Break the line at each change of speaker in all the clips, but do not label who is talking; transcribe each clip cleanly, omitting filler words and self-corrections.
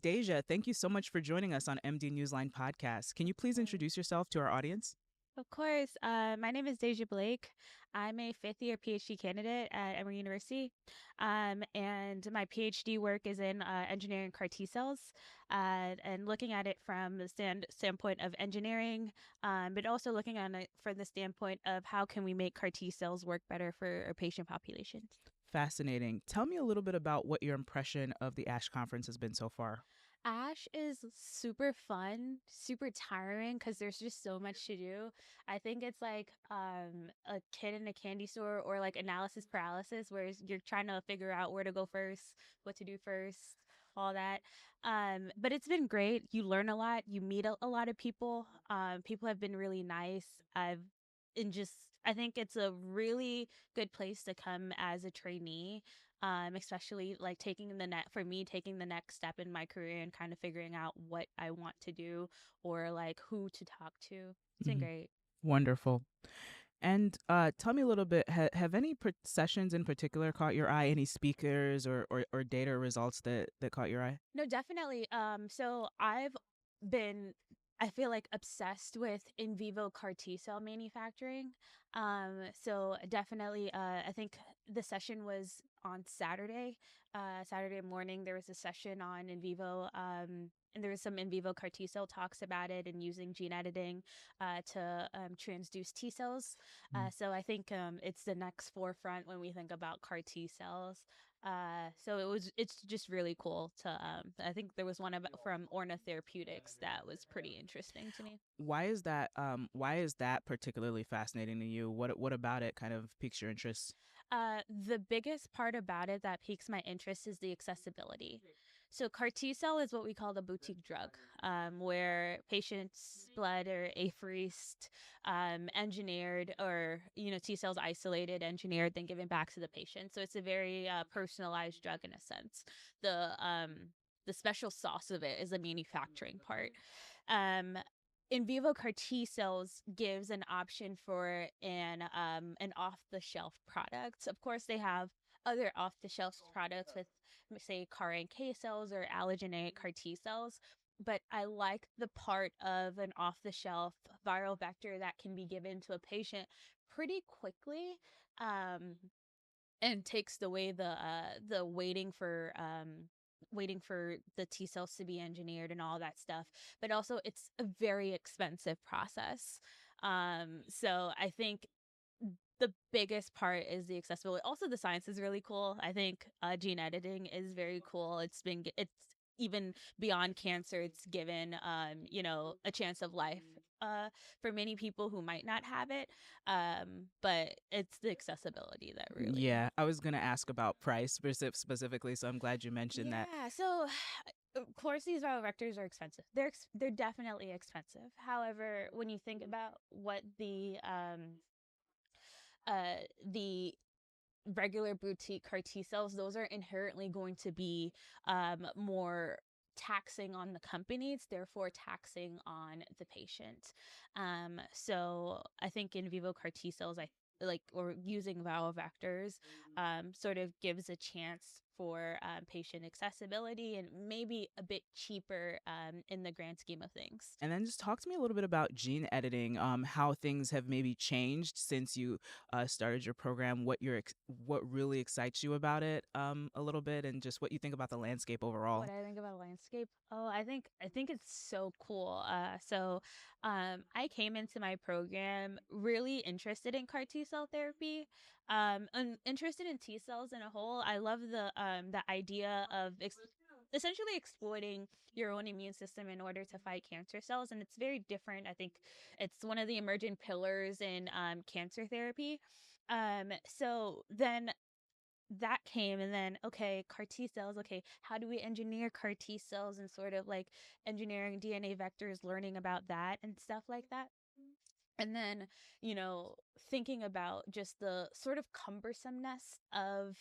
Dejah, thank you so much for joining us on MD Newsline podcast. Can you please introduce yourself to our audience?
Of course. My name is Dejah Blake. I'm a fifth year PhD candidate at Emory University. And my PhD work is in engineering CAR T cells and looking at it from the standpoint of engineering, but also looking at it from the standpoint of how can we make CAR T cells work better for our patient populations.
Fascinating. Tell me a little bit about what your impression of the ASH conference has been so far.
Ash is super fun, super tiring because there's just so much to do. I think it's like a kid in a candy store or like analysis paralysis where you're trying to figure out where to go first, what to do first, all that. But it's been great. You learn a lot. You meet a lot of people. People have been really nice. I think it's a really good place to come as a trainee, especially like taking the next step in my career and kind of figuring out what I want to do or like who to talk to. It's been
Hmm.
great.
Wonderful. And tell me a little bit, have any sessions in particular caught your eye? Any speakers or data results that caught your eye?
No, definitely. So I've been, I feel like obsessed with in vivo CAR T cell manufacturing. So definitely, I think the session was on Saturday. Saturday morning, there was a session on in vivo. And there was some in vivo CAR T cell talks about it and using gene editing to transduce T cells.
Mm.
So I think it's the next forefront when we think about CAR T cells. So it's just really cool to I think there was one about from Orna Therapeutics that was pretty interesting to me.
Why is that particularly fascinating to you? What about it kind of piques your interest?
The biggest part about it that piques my interest is the accessibility. So CAR T cell is what we call the boutique drug, where patients' blood are apheresed, engineered, or T cells isolated, engineered, then given back to the patient. So it's a very personalized drug in a sense. The special sauce of it is the manufacturing part. Um, in vivo CAR T cells gives an option for an off the shelf product. Of course, they have other off the shelf products with say CAR NK cells or allogeneic CAR T cells. But I like the part of an off the shelf viral vector that can be given to a patient pretty quickly, um, and takes away the waiting for the T cells to be engineered and all that stuff. But also, it's a very expensive process. So I think the biggest part is the accessibility. Also, the science is really cool. I think gene editing is very cool. It's even beyond cancer. It's given a chance of life for many people who might not have it. But it's the accessibility that really.
Yeah, I was gonna ask about price specifically, so I'm glad you mentioned that.
Yeah. So of course these viral vectors are expensive. They're definitely expensive. However, when you think about what the regular boutique CAR T cells, those are inherently going to be more taxing on the companies, therefore taxing on the patient. So I think in vivo CAR T cells, I like or using viral vectors sort of gives a chance for patient accessibility and maybe a bit cheaper in the grand scheme of things.
And then just talk to me a little bit about gene editing, how things have maybe changed since you started your program, what really excites you about it, a little bit, and just what you think about the landscape
What
overall.
I think about landscape? Oh, I think it's so cool. I came into my program really interested in CAR T cell therapy, and interested in T cells in a whole. I love the idea of essentially exploiting your own immune system in order to fight cancer cells, and it's very different. I think it's one of the emerging pillars in cancer therapy. So then that came and then okay, CAR T cells, okay, how do we engineer CAR T cells and sort of like engineering DNA vectors, learning about that and stuff like that. And then, you know, thinking about just the sort of cumbersomeness of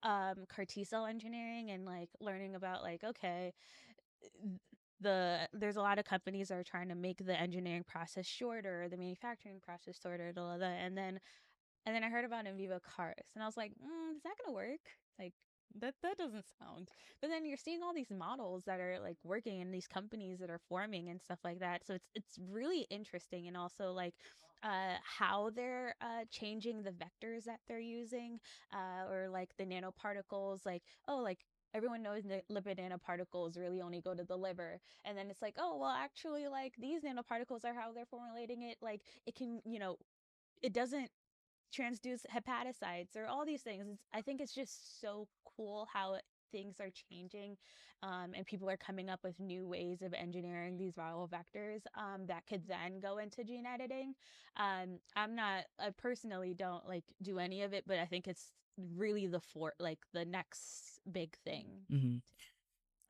CAR T cell engineering and like learning about like okay, there's a lot of companies that are trying to make the engineering process shorter, the manufacturing process shorter, and then I heard about in vivo cars, and I was like, is that gonna work? Like, That doesn't sound. But then you're seeing all these models that are like working in these companies that are forming and stuff like that. So it's really interesting, and also like how they're changing the vectors that they're using, or like the nanoparticles. Like, oh, like everyone knows that lipid nanoparticles really only go to the liver, and then it's like, oh well, actually like these nanoparticles are how they're formulating it. Like it can, it doesn't transduce hepatocytes or all these things. I think it's just so cool how things are changing, and people are coming up with new ways of engineering these viral vectors, that could then go into gene editing. I personally don't like do any of it, but I think it's really like the next big thing.
Hmm.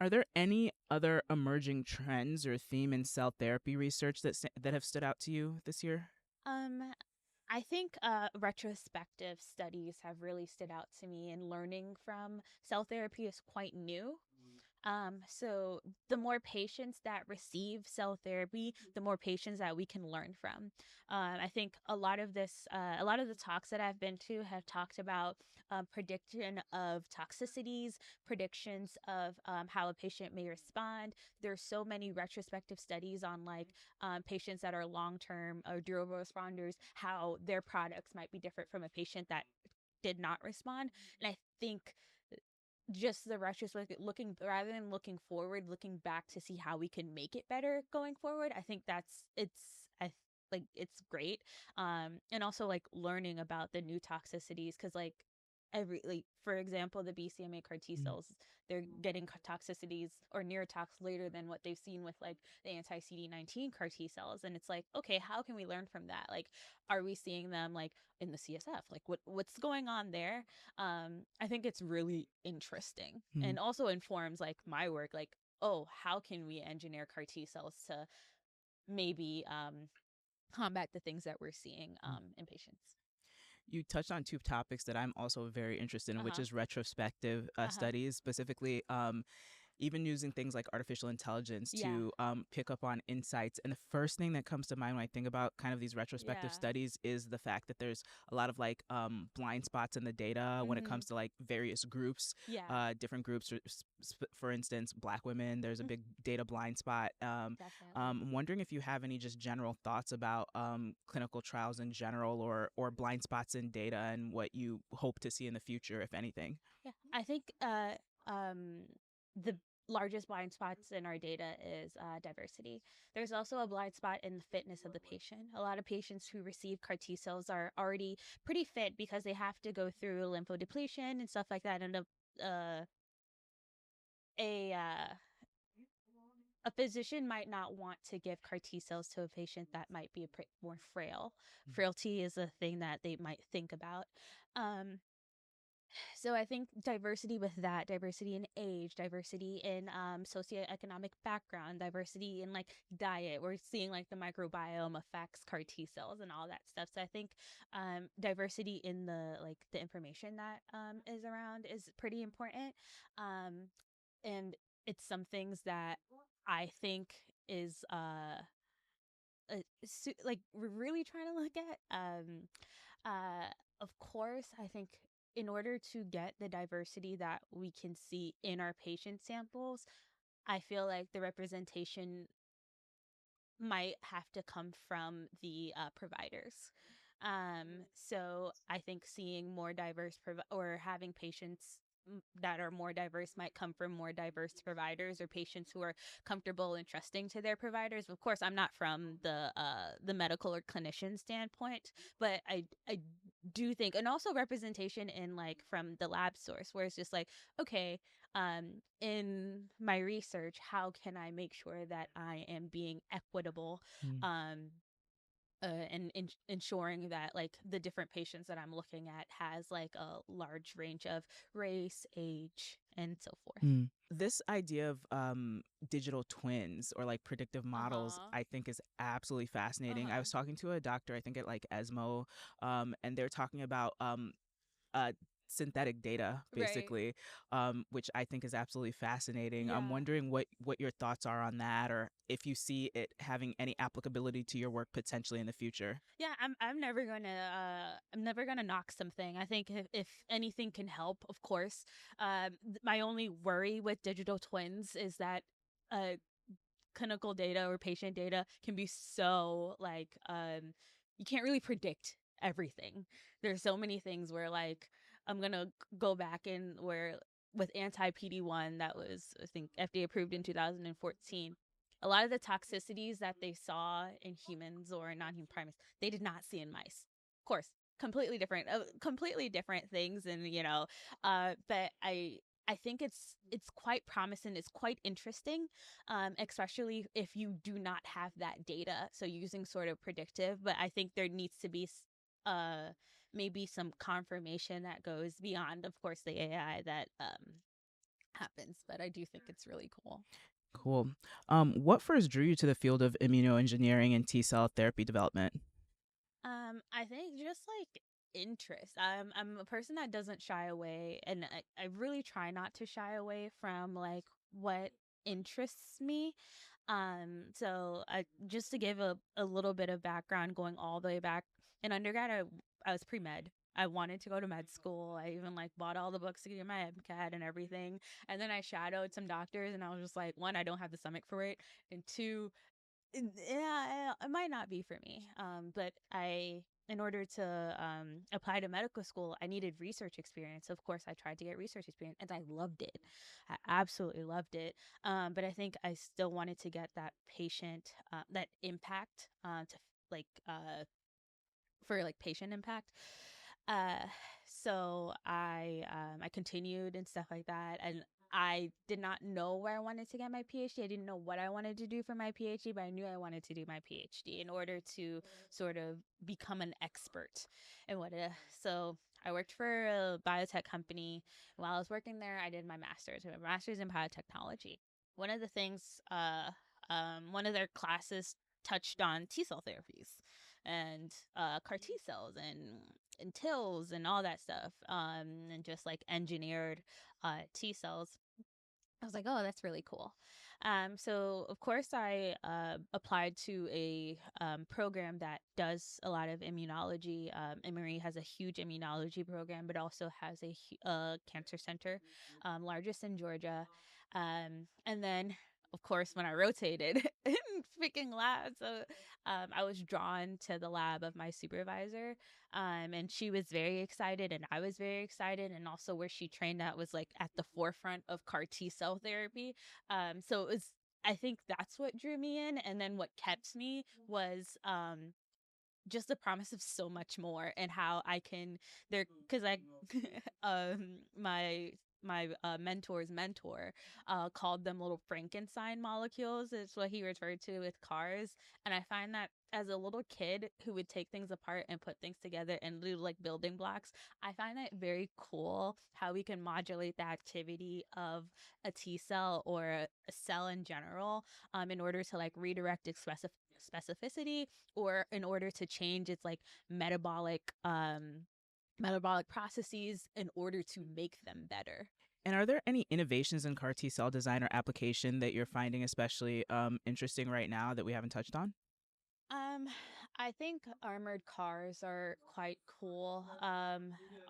Are there any other emerging trends or theme in cell therapy research that have stood out to you this year?
Um, I think retrospective studies have really stood out to me, and learning from cell therapy is quite new. So the more patients that receive cell therapy, the more patients that we can learn from. I think a lot of the talks that I've been to have talked about prediction of toxicities, predictions of how a patient may respond. There's so many retrospective studies on like patients that are long-term or durable responders, how their products might be different from a patient that did not respond. And I think just the retrospective, looking rather than looking forward, looking back to see how we can make it better going forward, I think I like it's great. And also like learning about the new toxicities, because like every, like for example, the BCMA CAR T
Mm.
cells, they're getting toxicities or near tox later than what they've seen with like the anti CD19 CAR T cells. And it's like, okay, how can we learn from that? Like, are we seeing them like in the CSF? Like what's going on there? I think it's really interesting,
Mm.
and also informs like my work. Like, oh, how can we engineer CAR T cells to maybe combat the things that we're seeing
Mm.
in patients?
You touched on two topics that I'm also very interested in,
Uh
which
huh.
is retrospective
Uh huh.
studies, specifically even using things like artificial intelligence
Yeah.
to pick up on insights. And the first thing that comes to mind when I think about kind of these retrospective
Yeah.
studies is the fact that there's a lot of like blind spots in the data when it
Mm-hmm.
comes to like various groups,
Yeah.
different groups. For instance, Black women, there's a big data blind spot.
Definitely.
I'm wondering if you have any just general thoughts about clinical trials in general, or blind spots in data, and what you hope to see in the future, if anything.
Yeah. I think the largest blind spots in our data is diversity. There's also a blind spot in the fitness of the patient. A lot of patients who receive CAR T cells are already pretty fit because they have to go through lymphodepletion and stuff like that, and uh, a uh, a physician might not want to give CAR T cells to a patient that might be more frail. Frailty is a thing that they might think about. Um, So I think diversity with that, diversity in age, diversity in socioeconomic background, diversity in like diet. We're seeing like the microbiome affects CAR T cells and all that stuff. So I think diversity in the information that is around is pretty important. Um, and it's some things that I think is like we're really trying to look at. Of course, I think in order to get the diversity that we can see in our patient samples, I feel like the representation might have to come from the providers. So I think seeing more diverse or having patients that are more diverse might come from more diverse providers, or patients who are comfortable and trusting to their providers. Of course, I'm not from the medical or clinician standpoint, but I do think, and also representation in like from the lab source, where it's just like, okay, in my research, how can I make sure that I am being equitable,
Mm.
um, and ensuring that like the different patients that I'm looking at has like a large range of race, age, and so forth.
Mm. This idea of digital twins or like predictive
Uh
models,
huh.
I think is absolutely
Uh
fascinating. I
huh.
was talking to a doctor, I think at like ESMO, and they're talking about uh, synthetic data,
Right.
basically, which I think is absolutely fascinating. I'm
Yeah.
wondering what your thoughts are on that, or if you see it having any applicability to your work potentially in the future.
Yeah, I'm never gonna knock something. I think if anything can help, of course. My only worry with digital twins is that uh clinical data or patient data can be so like you can't really predict everything. There's so many things where like I'm gonna go back and where with anti PD-1 that was I think FDA approved in 2014. A lot of the toxicities that they saw in humans or non-human primates, they did not see in mice. Of course, completely different things, and but I think it's quite promising. It's quite interesting, especially if you do not have that data. So using sort of predictive, but I think there needs to be uh, maybe some confirmation that goes beyond, of course, the AI that happens. But I do think it's really cool.
Cool. What first drew you to the field of immunoengineering and T cell therapy development?
I think just like interest. I'm a person that doesn't shy away, and I really try not to shy away from like what interests me. So I just to give a little bit of background, going all the way back in undergrad, I was pre med. I wanted to go to med school. I even like bought all the books to get my MCAT and everything. And then I shadowed some doctors, and I was just like, one, I don't have the stomach for it, and two, yeah, it might not be for me. But in order to apply to medical school, I needed research experience. Of course, I tried to get research experience, and I loved it. I absolutely loved it. But I think I still wanted to get that patient, that impact, to like for like patient impact. Uh, so I continued and stuff like that, and I did not know where I wanted to get my PhD. I didn't know what I wanted to do for my PhD, but I knew I wanted to do my PhD in order to sort of become an expert in what. So I worked for a biotech company. While I was working there, I did my master's. My master's in biotechnology. One of the things, one of their classes touched on T cell therapies and CAR T cells and TILs and all that stuff, and just like engineered T cells. I was like, oh, that's really cool. So of course I applied to a program that does a lot of immunology. Emory has a huge immunology program, but also has a cancer center, largest in Georgia. And then of course, when I rotated in picking labs, I was drawn to the lab of my supervisor, and she was very excited, and I was very excited, and also where she trained at was like at the forefront of CAR T cell therapy. So it was. I think that's what drew me in, and then what kept me was just the promise of so much more and how I can there because I my mentor's mentor called them little Frankenstein molecules. It's what he referred to with cars, and I find that as a little kid who would take things apart and put things together and do like building blocks, I find that very cool how we can modulate the activity of a T cell or a cell in general, in order to like redirect its specificity or in order to change its like metabolic processes in order to make them better.
And are there any innovations in CAR T cell design or application that you're finding especially interesting right now that we haven't touched on?
Um, I think armored cars are quite cool.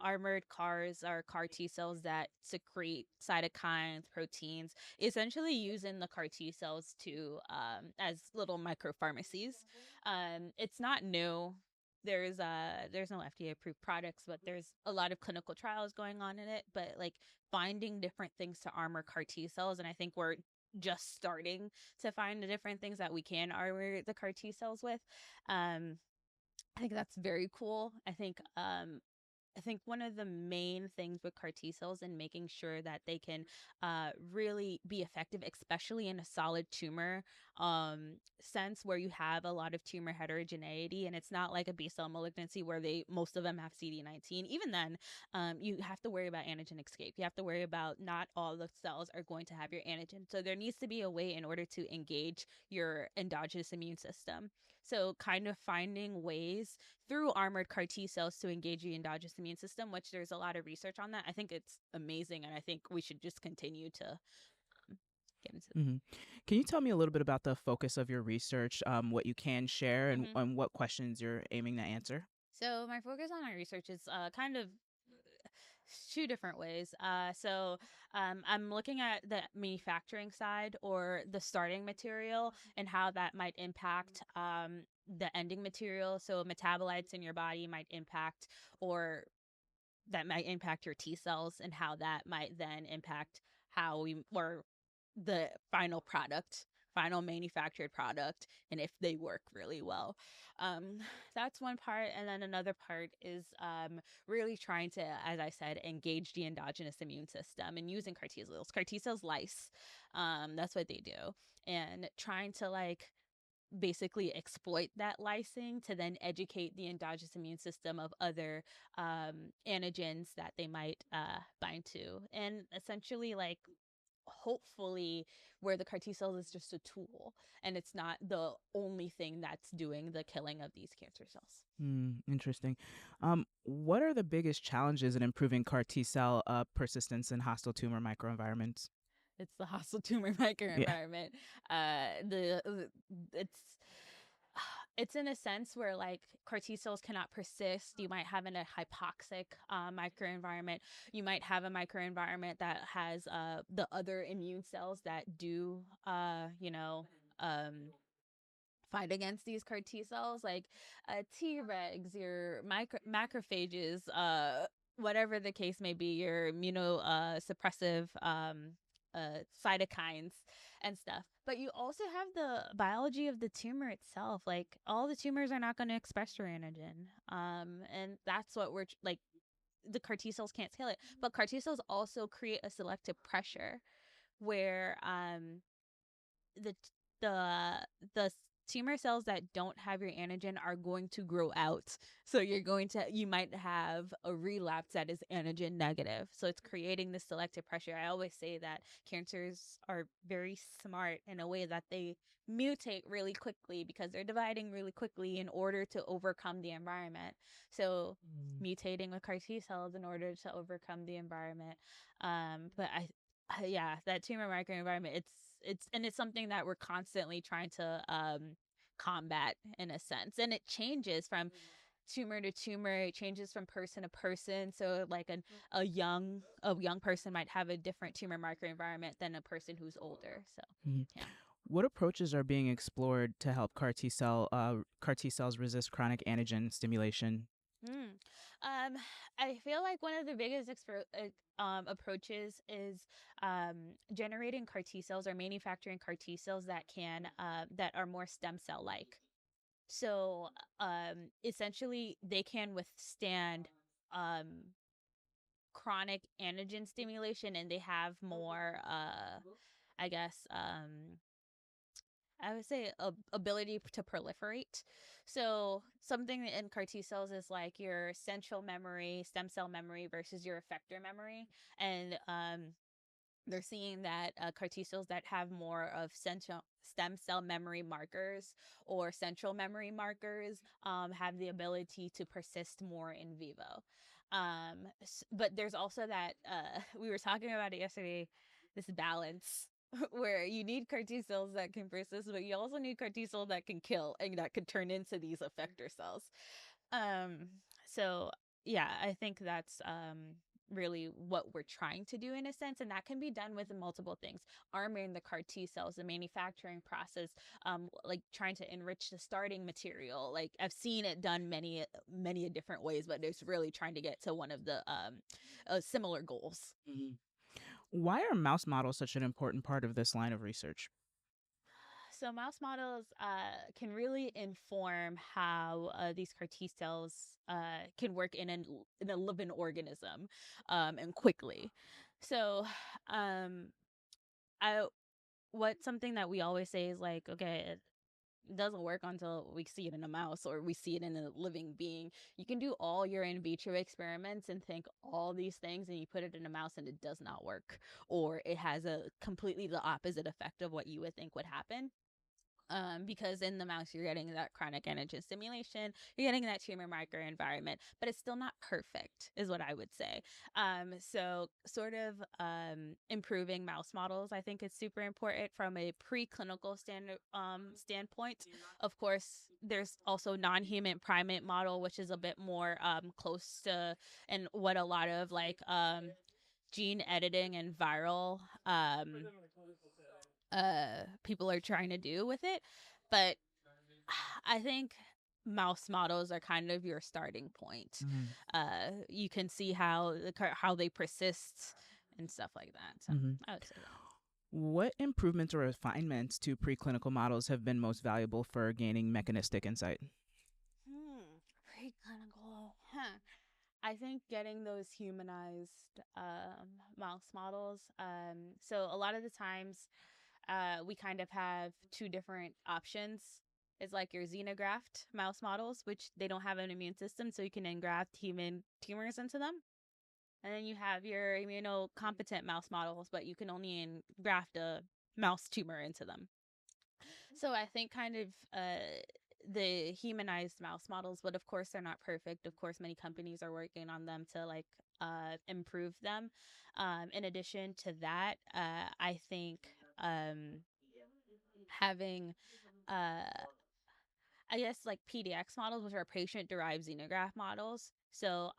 Armored cars are CAR T cells that secrete cytokines, proteins, essentially using the CAR T cells to as little micro pharmacies. It's not new. There's no FDA approved products, but there's a lot of clinical trials going on in it. But like finding different things to armor CAR T cells, and I think we're just starting to find the different things that we can armor the CAR T cells with. Um, I think that's very cool. I think one of the main things with CAR T cells and making sure that they can really be effective, especially in a solid tumor sense where you have a lot of tumor heterogeneity and it's not like a B cell malignancy where most of them have CD19. Even then, you have to worry about antigen escape. You have to worry about not all the cells are going to have your antigen. So there needs to be a way in order to engage your endogenous immune system. So, kind of finding ways through armored CAR T cells to engage the endogenous immune system, which there's a lot of research on that. I think it's amazing, and I think we should just continue to get into.
Hmm. Can you tell me a little bit about the focus of your research, what you can share,
Mm-hmm.
and what questions you're aiming to answer?
So my focus on my research is kind of two different ways. I'm looking at the manufacturing side or the starting material and how that might impact the ending material. So metabolites in your body might impact, or that might impact your T cells, and how that might then impact how we or the final product, final manufactured product, and if they work really well. Um, that's one part. And then another part is really trying to, as I said, engage the endogenous immune system and using CAR T cells. CAR T cells lyse. That's what they do. And trying to like basically exploit that lysing to then educate the endogenous immune system of other antigens that they might bind to. And essentially, like, hopefully where the CAR T cells is just a tool and it's not the only thing that's doing the killing of these cancer cells.
Interesting. What are the biggest challenges in improving CAR T cell persistence in hostile tumor microenvironments?
It's the hostile tumor
Yeah.
microenvironment. The it's it's in a sense where like CAR T cells cannot persist. You might have in a hypoxic microenvironment. You might have a microenvironment that has the other immune cells that do, fight against these CAR T cells, like Tregs, your macrophages, whatever the case may be, your immunosuppressive cytokines and stuff. But you also have the biology of the tumor itself. Like all the tumors are not going to express your antigen, and that's what we're like. The CAR T cells can't scale it, but CAR T cells also create a selective pressure where the the the tumor cells that don't have your antigen are going to grow out. So you might have a relapse that is antigen negative. So it's creating this selective pressure. I always say that cancers are very smart in a way that they mutate really quickly because they're dividing really quickly in order to overcome the environment. So mutating with CAR T cells in order to overcome the environment. But yeah, that tumor microenvironment, it's something that we're constantly trying to combat in a sense, and it changes from tumor to tumor. It changes from person to person. So like a young person might have a different tumor microenvironment than a person who's older. So
Mhm.
yeah.
What approaches are being explored to help CAR T cells resist chronic antigen stimulation?
Mm. I feel like one of the biggest approaches is generating CAR T cells or manufacturing CAR T cells that are more stem cell like. So essentially, they can withstand chronic antigen stimulation, and they have more, I guess, I would say ability to proliferate. So something in CAR T cells is like your central memory, stem cell memory versus your effector memory, and they're seeing that CAR T cells that have more of central stem cell memory markers or central memory markers have the ability to persist more in vivo. But there's also that we were talking about it yesterday. This balance where you need CAR T cells that can persist, but you also need CAR T cells that can kill and that could turn into these effector cells. Um, so yeah, I think that's really what we're trying to do in a sense, and that can be done with multiple things. Armoring the CAR T cells, the manufacturing process, like trying to enrich the starting material. Like I've seen it done many different ways, but it's really trying to get to one of the similar goals.
Mhm. Why are mouse models such an important part of this line of research?
So mouse models can really inform how these CAR T cells can work in a living organism, and quickly. So um, I what something that we always say is like, okay, it doesn't work until we see it in a mouse or we see it in a living being. You can do all your in vitro experiments and think all these things, and you put it in a mouse and it does not work, or it has a completely the opposite effect of what you would think would happen. because in the mouse you're getting that chronic antigen stimulation, you're getting that tumor microenvironment, but it's still not perfect, is what I would say. So sort of improving mouse models, I think, is super important from a preclinical standpoint. Of course, there's also non-human primate model, which is a bit more close to and what a lot of like gene editing and viral people are trying to do with it. But I think mouse models are kind of your starting point.
Mhm.
You can see how they persist and stuff like that. So
Mhm.
I would say that.
What improvements or refinements to preclinical models have been most valuable for gaining mechanistic insight?
Preclinical. Huh. I think getting those humanized mouse models. So a lot of the times, we kind of have two different options. It's like your xenograft mouse models, which they don't have an immune system, so you can engraft human tumors into them. And then you have your immunocompetent mouse models, but you can only engraft a mouse tumor into them. So I think kind of the humanized mouse models, but of course they're not perfect. Of course, many companies are working on them to like improve them. In addition to that, I think having I guess like PDX models, which are patient derived xenograft models. So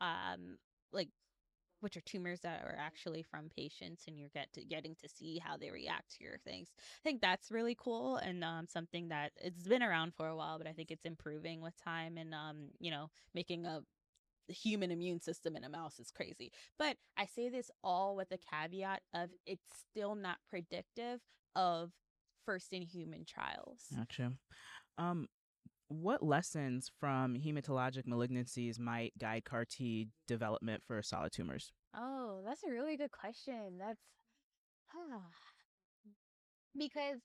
like which are tumors that are actually from patients, and you're getting to see how they react to your things. I think that's really cool, and something that it's been around for a while, but I think it's improving with time, and making a human immune system in a mouse is crazy. But I say this all with the caveat of it's still not predictive of first in human trials.
Gotcha. Um, what lessons from hematologic malignancies might guide CAR T development for solid tumors?
Oh, that's a really good question. That's because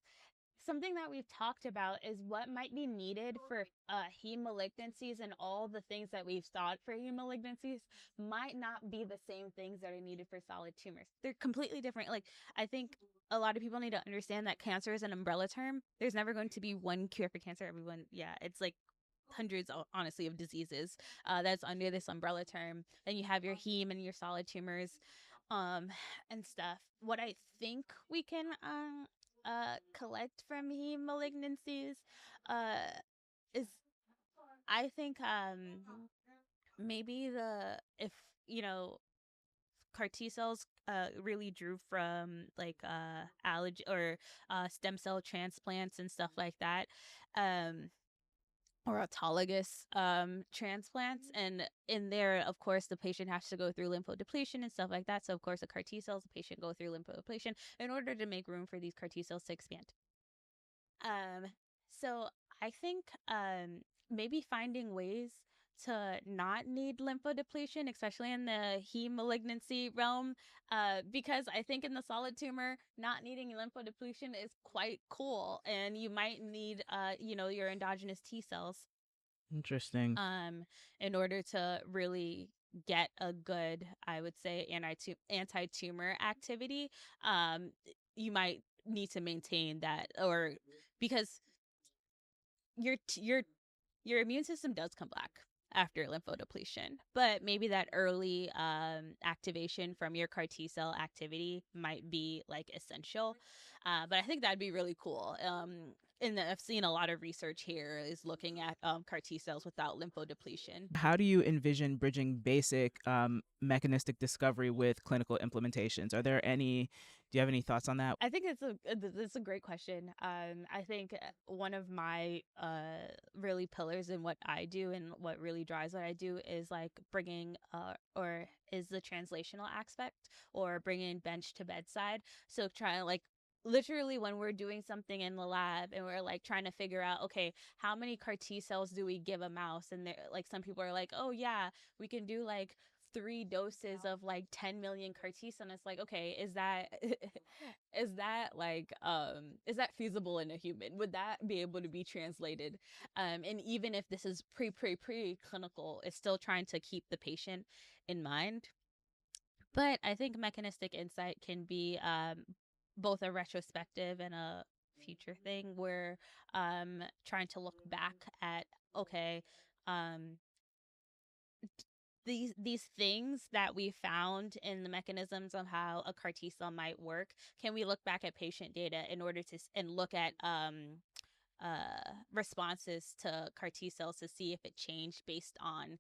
something that we've talked about is what might be needed for heme malignancies, and all the things that we've thought for heme malignancies might not be the same things that are needed for solid tumors. They're completely different. Like, I think a lot of people need to understand that cancer is an umbrella term. There's never going to be one cure for cancer. Everyone, yeah, it's like hundreds, honestly, of diseases that's under this umbrella term. Then you have your heme and your solid tumors um and stuff. What I think we can collect from heme malignancies uh is, I think, maybe the if you know CAR T cells really drew from like allergy or stem cell transplants and stuff like that, um or autologous transplants. And in there, of course, the patient has to go through lymphodepletion and stuff like that. So, of course, the CAR T cells, the patient go through lymphodepletion in order to make room for these CAR T cells to expand. Um, so I think maybe finding ways to not need lymphodepletion, especially in the heme malignancy realm, because I think in the solid tumor, not needing lymphodepletion is quite cool, and you might need, your endogenous T cells
Interesting.
um, in order to really get a good, I would say, anti tumor activity. Um, you might need to maintain that, or because your t- your your immune system does come back after lymphodepletion, but maybe that early activation from your CAR T cell activity might be like essential. But I think that'd be really cool. And I've seen a lot of research here is looking at CAR T cells without lymphodepletion.
How do you envision bridging basic mechanistic discovery with clinical implementations? Do you have any thoughts on that?
I think it's a great question. I think one of my really pillars in what I do and what really drives what I do is like bringing or is the translational aspect, or bringing bench to bedside. So trying like literally when we're doing something in the lab and we're like trying to figure out, okay, how many CAR T cells do we give a mouse? And they're like, some people are like, oh yeah, we can do like 3 doses of like 10 million CAR T cells. And it's like, okay, is that is that feasible in a human? Would that be able to be translated? And even if this is pre clinical, it's still trying to keep the patient in mind. But I think mechanistic insight can be both a retrospective and a future thing. We're trying to look back at, okay, um, these things that we found in the mechanisms of how a CAR T cell might work. Can we look back at patient data in order to and look at responses to CAR T cells to see if it changed based on,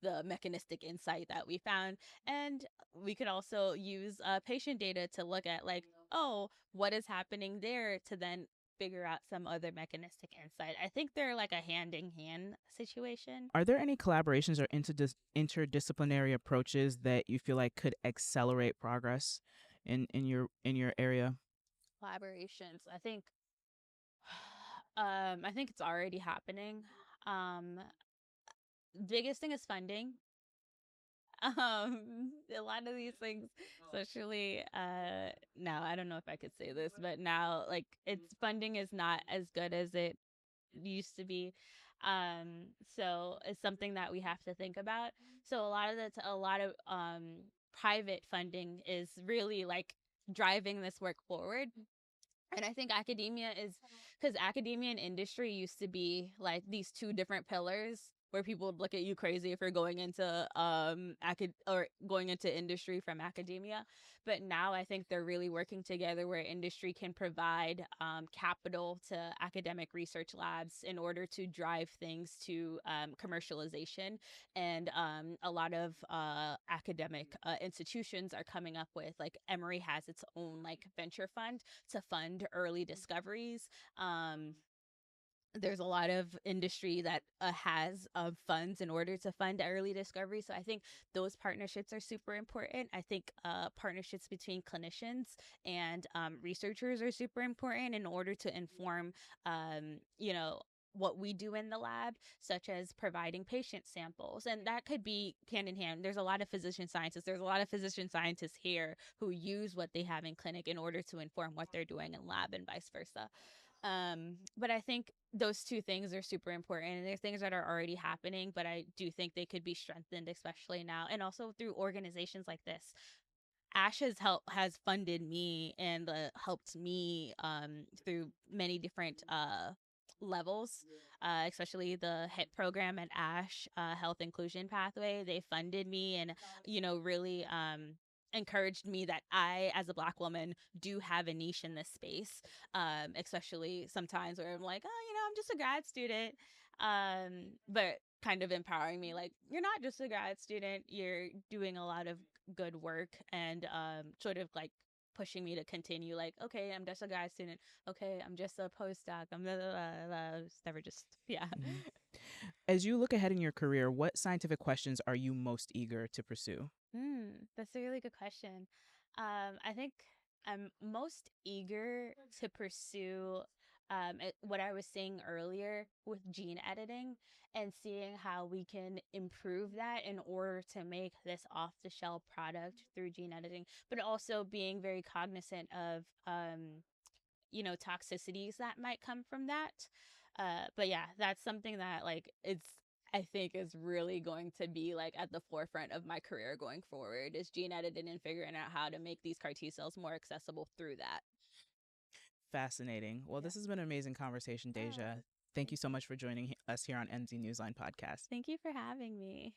the mechanistic insight that we found. And we could also use patient data to look at, like, oh, what is happening there, to then figure out some other mechanistic insight. I think they're like a hand in hand situation.
Are there any collaborations or interdisciplinary approaches that you feel like could accelerate progress in your area?
Collaborations. I think it's already happening. Um, Biggest thing is funding. A lot of these things, especially now, I don't know if I could say this, but now, like, it's funding is not as good as it used to be. So it's something that we have to think about. So a lot of private funding is really like driving this work forward. And I think academia is, because academia and industry used to be like these two different pillars where people would look at you crazy if you're going into or going into industry from academia. But now I think they're really working together, where industry can provide capital to academic research labs in order to drive things to commercialization. And a lot of academic institutions are coming up with, like, Emory has its own like venture fund to fund early discoveries. There's a lot of industry that has funds in order to fund early discovery. So I think those partnerships are super important. I think partnerships between clinicians and researchers are super important in order to inform, what we do in the lab, such as providing patient samples. And that could be hand in hand. There's a lot of physician scientists. There's a lot of physician scientists here who use what they have in clinic in order to inform what they're doing in lab, and vice versa. But I think those two things are super important, and they're things that are already happening, but I do think they could be strengthened, especially now, and also through organizations like this. Ash has funded me and helped me through many different levels, especially the HIT program at Ash, Health Inclusion Pathway. They funded me and, really encouraged me that I, as a Black woman, do have a niche in this space, especially sometimes where I'm like, oh, I'm just a grad student. But kind of empowering me, like, you're not just a grad student, you're doing a lot of good work, and sort of like pushing me to continue, like, okay, I'm just a grad student, okay, I'm just a postdoc, I'm blah, blah, blah, blah. It's never just, yeah.
Mhm. As you look ahead in your career, what scientific questions are you most eager to pursue?
That's a really good question. I think I'm most eager to pursue what I was saying earlier with gene editing, and seeing how we can improve that in order to make this off the shelf product through gene editing, but also being very cognizant of toxicities that might come from that. But yeah, that's something that, like, it's I think is really going to be like at the forefront of my career going forward, is gene editing and figuring out how to make these CAR T cells more accessible through that.
Fascinating. Well,
Yeah.
this has been an amazing conversation,
Oh,
Deja. Thank you
thank
so much for joining us here on NZ Newsline Podcast.
thank you for having me.